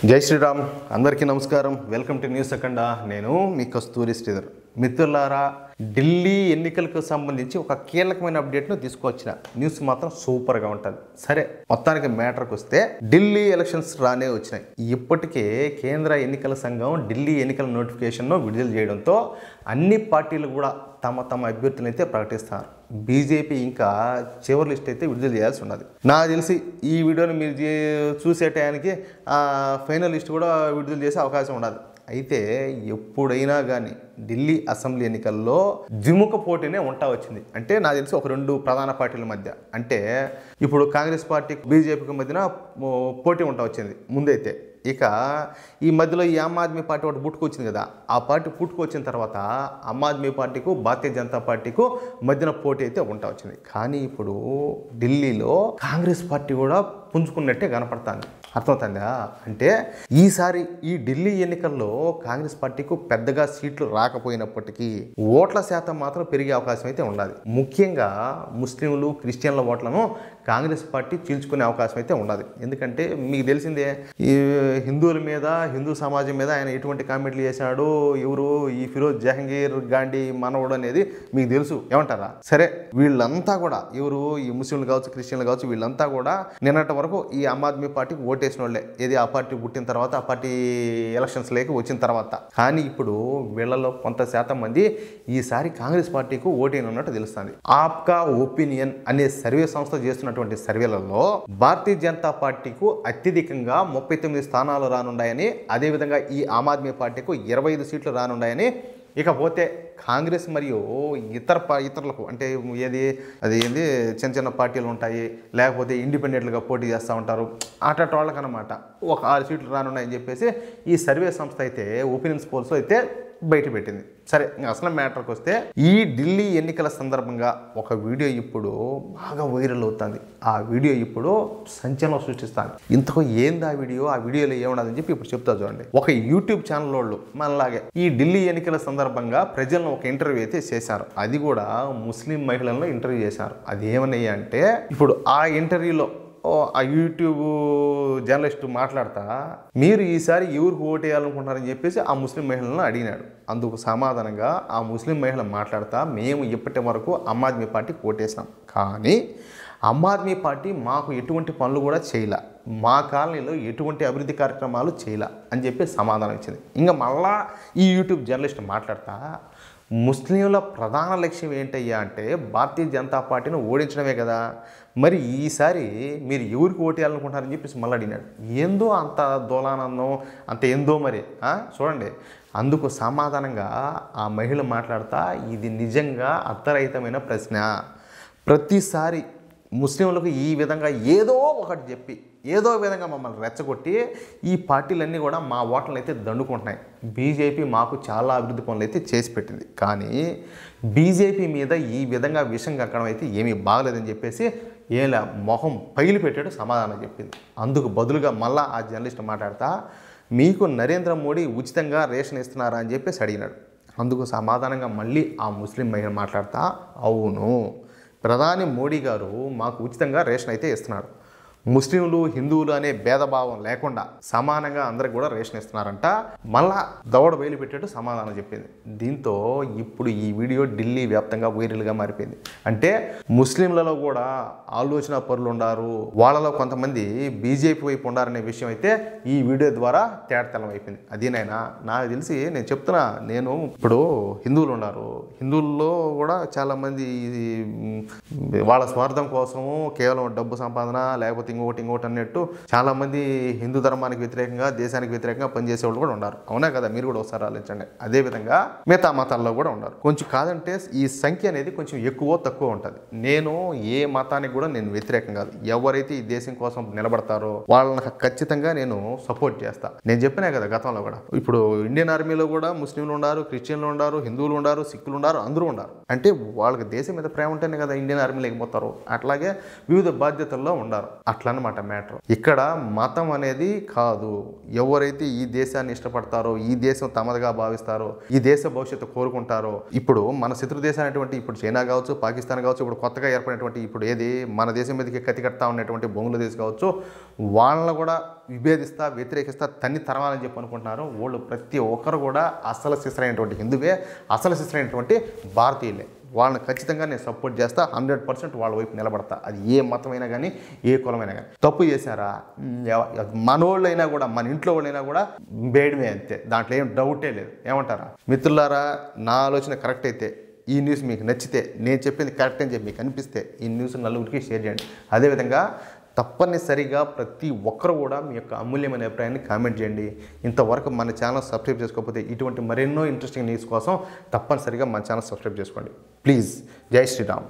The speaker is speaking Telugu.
జై శ్రీరామ్ అందరికీ నమస్కారం. వెల్కమ్ టు న్యూస్ అఖండ. నేను మీ కస్తూరి శ్రీధర్. మిత్రులారా, ఢిల్లీ ఎన్నికలకు సంబంధించి ఒక కీలకమైన అప్డేట్ను తీసుకొచ్చిన న్యూస్ మాత్రం సూపర్గా ఉంటుంది. సరే, మొత్తానికి మ్యాటర్కి వస్తే ఢిల్లీ ఎలక్షన్స్ రానే వచ్చినాయి. ఇప్పటికే కేంద్ర ఎన్నికల సంఘం ఢిల్లీ ఎన్నికల నోటిఫికేషన్ను విడుదల చేయడంతో అన్ని పార్టీలు కూడా తమ అభ్యర్థులను అయితే ప్రకటిస్తారు. బీజేపీ ఇంకా చివరి లిస్ట్ అయితే విడుదల చేయాల్సి ఉన్నది. నాకు తెలిసి ఈ వీడియోని మీరు చూసే టయానికి ఫైనల్ లిస్ట్ కూడా విడుదల చేసే అవకాశం ఉండదు. అయితే ఎప్పుడైనా కానీ ఢిల్లీ అసెంబ్లీ ఎన్నికల్లో ద్విముఖ పోటీనే ఉంటా వచ్చింది. అంటే నాకు తెలిసి ఒక రెండు ప్రధాన పార్టీల మధ్య, అంటే ఇప్పుడు కాంగ్రెస్ పార్టీ బీజేపీకి మధ్యన పోటీ ఉంటా వచ్చింది ముందైతే. ఇక ఈ మధ్యలో ఈ ఆమ్ ఆద్మీ పార్టీ ఒకటి పుట్టుకొచ్చింది కదా, ఆ పార్టీ పుట్టుకొచ్చిన తర్వాత ఆమ్ ఆద్మీ పార్టీకు భారతీయ జనతా పార్టీకు మధ్యన పోటీ అయితే ఉంటా వచ్చింది. కానీ ఇప్పుడు ఢిల్లీలో కాంగ్రెస్ పార్టీ కూడా పుంజుకున్నట్టే కనపడుతుంది. అర్థమవుతుందా? అంటే ఈసారి ఈ ఢిల్లీ ఎన్నికల్లో కాంగ్రెస్ పార్టీకు పెద్దగా సీట్లు రాకపోయినప్పటికీ ఓట్ల శాతం మాత్రం పెరిగే అవకాశం అయితే ఉన్నది. ముఖ్యంగా ముస్లింలు, క్రిస్టియన్ల ఓట్లను కాంగ్రెస్ పార్టీ చీల్చుకునే అవకాశం అయితే ఉన్నది. ఎందుకంటే మీకు తెలిసిందే, ఈ హిందువుల మీద, హిందూ సమాజం మీద ఆయన ఎటువంటి కామెంట్లు చేశాడు, ఎవరు ఈ ఫిరోజ్ జహంగీర్ గాంధీ మనవడు అనేది మీకు తెలుసు. ఏమంటారా? సరే, వీళ్ళంతా కూడా ఎవరు ఈ ముస్లింలు కావచ్చు, క్రిస్టియన్లు కావచ్చు, వీళ్ళంతా కూడా నిన్నటి వరకు ఈ ఆమ్ ఆద్మీ పార్టీకి ఓటేసిన వాళ్ళే. ఏది ఆ పార్టీ పుట్టిన తర్వాత, ఆ పార్టీ ఎలక్షన్స్ లేక వచ్చిన తర్వాత. కానీ ఇప్పుడు వీళ్ళలో కొంత శాతం మంది ఈసారి కాంగ్రెస్ పార్టీకి ఓటేనన్నట్టు తెలుస్తుంది. ఆప్కా ఒపీనియన్ అనే సర్వే సంస్థ చేస్తున్నటువంటి సర్వేలలో భారతీయ జనతా పార్టీకు అత్యధికంగా 39 స్థానాలు రానున్నాయని, అదేవిధంగా ఈ ఆమ్ ఆద్మీ పార్టీకు 25 సీట్లు రానున్నాయని, ఇకపోతే కాంగ్రెస్ మరియు ఇతరులకు అంటే ఏంది చిన్న చిన్న పార్టీలు ఉంటాయి, లేకపోతే ఇండిపెండెంట్గా పోటీ చేస్తూ ఉంటారు, అటు వాళ్ళకనమాట ఒక 6 సీట్లు రానున్నాయని చెప్పేసి ఈ సర్వే సంస్థ అయితే ఒపీనియన్స్ పోల్స్ అయితే బయట పెట్టింది. సరే, ఇంకా అసలు మ్యాటర్కి వస్తే ఈ ఢిల్లీ ఎన్నికల సందర్భంగా ఒక వీడియో ఇప్పుడు బాగా వైరల్ అవుతుంది. ఆ వీడియో ఇప్పుడు సంచలనం సృష్టిస్తాను. ఇంతకు ఏంది ఆ వీడియోలో ఏమన్నదని చెప్పి ఇప్పుడు చెప్తా చూడండి. ఒక యూట్యూబ్ ఛానల్ వాళ్ళు మనలాగే ఈ ఢిల్లీ ఎన్నికల సందర్భంగా ప్రజలను ఒక ఇంటర్వ్యూ అయితే చేశారు. అది కూడా ముస్లిం మహిళలను ఇంటర్వ్యూ చేశారు. అది ఏమన్నాయి అంటే, ఇప్పుడు ఆ ఇంటర్వ్యూలో ఆ యూట్యూబ్ జర్నలిస్ట్ మాట్లాడతా, మీరు ఈసారి ఎవరికి ఓటు వేయాలనుకుంటున్నారని చెప్పేసి ఆ ముస్లిం మహిళలను అడిగినాడు. అందుకు సమాధానంగా ఆ ముస్లిం మహిళ మాట్లాడతా, మేము ఇప్పటి వరకు ఆమ్ ఆద్మీ పార్టీకి ఓటేసాం, కానీ ఆమ్ ఆద్మీ పార్టీ మాకు ఎటువంటి పనులు కూడా చేయలే, మా కాలనీలో ఎటువంటి అభివృద్ధి కార్యక్రమాలు చేయలే అని చెప్పి సమాధానం ఇచ్చింది. ఇంకా మళ్ళా ఈ యూట్యూబ్ జర్నలిస్ట్ మాట్లాడతా, ముస్లింల ప్రధాన లక్ష్యం ఏంటయ్యా అంటే భారతీయ జనతా పార్టీని ఓడించడమే కదా, మరి ఈసారి మీరు ఎవరికి ఓటేయాలనుకుంటారని చెప్పేసి మళ్ళీ అడిగినాడు. ఏందో అంత దోలానందం, అంత ఏందో మరి చూడండి. అందుకు సమాధానంగా ఆ మహిళ మాట్లాడతా, ఇది నిజంగా అర్థరహితమైన ప్రశ్న. ప్రతిసారి ముస్లింలకు ఈ విధంగా ఏదో ఒకటి చెప్పి, ఏదో విధంగా మమ్మల్ని రెచ్చగొట్టి ఈ పార్టీలన్నీ కూడా మా ఓట్లను అయితే దండుకుంటున్నాయి. బీజేపీ మాకు చాలా అభివృద్ధి పనులు అయితే చేసి పెట్టింది, కానీ బీజేపీ మీద ఈ విధంగా విషం కక్కడం అయితే ఏమీ బాగలేదని చెప్పేసి ఏలా మొహం పగిలి పెట్టాడు సమాధానం చెప్పింది. అందుకు బదులుగా మళ్ళా ఆ జర్నలిస్ట్ మాట్లాడతా, మీకు నరేంద్ర మోడీ ఉచితంగా రేషన్ ఇస్తున్నారా అని చెప్పేసి అడిగినాడు. అందుకు సమాధానంగా మళ్ళీ ఆ ముస్లిం మహిళ మాట్లాడతా, అవును, ప్రధాని మోడీ గారు మాకు ఉచితంగా రేషన్ అయితే ఇస్తున్నాడు, ముస్లింలు, హిందువులు అనే భేదభావం లేకుండా సమానంగా అందరికి కూడా రేషన్ ఇస్తున్నారంట. మళ్ళా దవడ బయలు పెట్టేట్టు సమాధానం చెప్పింది. దీంతో ఇప్పుడు ఈ వీడియో ఢిల్లీ వ్యాప్తంగా వైరల్గా మారిపోయింది. అంటే ముస్లింలలో కూడా ఆలోచన పరులు ఉన్నారు, వాళ్ళలో కొంతమంది బీజేపీ వైపు ఉండారనే విషయం అయితే ఈ వీడియో ద్వారా తేటతెల్లం అయిపోయింది. అదేనైనా నాకు తెలిసి నేను చెప్తున్నా, నేను ఇప్పుడు హిందువులు ఉన్నారు, హిందువుల్లో కూడా చాలామంది వాళ్ళ స్వార్థం కోసము కేవలం డబ్బు సంపాదన, లేకపోతే ఇంకోటి అన్నట్టు చాలామంది హిందూ ధర్మానికి వ్యతిరేకంగా, దేశానికి వ్యతిరేకంగా పనిచేసే వాళ్ళు కూడా ఉన్నారు. అవునా కదా? మీరు కూడా ఒకసారి ఆలోచించండి. అదేవిధంగా మిగతా మతాల్లో కూడా ఉన్నారు. కొంచెం కాదంటే ఈ సంఖ్య అనేది కొంచెం ఎక్కువ తక్కువ ఉంటుంది. నేను ఏ మతానికి కూడా నేను వ్యతిరేకం కాదు. ఎవరైతే ఈ దేశం కోసం నిలబడతారో వాళ్ళని ఖచ్చితంగా నేను సపోర్ట్ చేస్తా. నేను చెప్పినా కదా గతంలో కూడా, ఇప్పుడు ఇండియన్ ఆర్మీలో కూడా ముస్లింలు ఉన్నారు, క్రిస్టియన్లు ఉన్నారు, హిందువులు ఉన్నారు, సిక్కులు ఉన్నారు, అందరూ ఉన్నారు. అంటే వాళ్ళకి దేశం మీద ప్రేమ ఉంటేనే కదా ఇండియన్ ఆర్మీ లేకపోతారు. అట్లాగే వివిధ బాధ్యతల్లో ఉన్నారు. అట్లా అన్నమాట మ్యాటర్. ఇక్కడ మతం అనేది కాదు. ఎవరైతే ఈ దేశాన్ని ఇష్టపడతారో, ఈ దేశం తమదిగా భావిస్తారో, ఈ దేశ భవిష్యత్తు కోరుకుంటారో, ఇప్పుడు మన శత్రు దేశాలైనటువంటి ఇప్పుడు చైనా కావచ్చు, పాకిస్తాన్ కావచ్చు, ఇప్పుడు కొత్తగా ఏర్పడినటువంటి ఇప్పుడు ఏది మన దేశం మీదకి కత్తి కడతా ఉన్నటువంటి బంగ్లాదేశ్ కావచ్చు, వాళ్ళని కూడా విభేదిస్తా వ్యతిరేకిస్తా తన్ని తరవాలని చెప్పి అనుకుంటున్నారో వాళ్ళు ప్రతి ఒక్కరు కూడా అసలు సిసరైనటువంటి హిందువే, అసలు సిసరైనటువంటి భారతీయులే. వాళ్ళని ఖచ్చితంగా నేను సపోర్ట్ చేస్తా, 100% వాళ్ళ వైపు నిలబడతా. అది ఏ మతమైనా కానీ ఏ కులమైనా కానీ. తప్పు చేశారా మనోళ్ళైనా కూడా మన ఇంట్లో వాళ్ళైనా కూడా బేయడమే అంతే, దాంట్లో ఏం డౌటే లేదు. ఏమంటారా మిత్రులారా? నా ఆలోచన కరెక్ట్ అయితే, ఈ న్యూస్ మీకు నచ్చితే, నేను చెప్పింది కరెక్ట్ అని చెప్పి మీకు అనిపిస్తే ఈ న్యూస్ నలుగురికి షేర్ చేయండి. అదేవిధంగా తప్పనిసరిగా ప్రతి ఒక్కరు కూడా మీ యొక్క అమూల్యమైన అభిప్రాయాన్ని కామెంట్ చేయండి. ఇంతవరకు మన ఛానల్ సబ్స్క్రైబ్ చేసుకోకపోతే ఇటువంటి మరెన్నో ఇంట్రెస్టింగ్ న్యూస్ కోసం తప్పనిసరిగా మన ఛానల్ సబ్స్క్రైబ్ చేసుకోండి ప్లీజ్. జై శ్రీరామ్.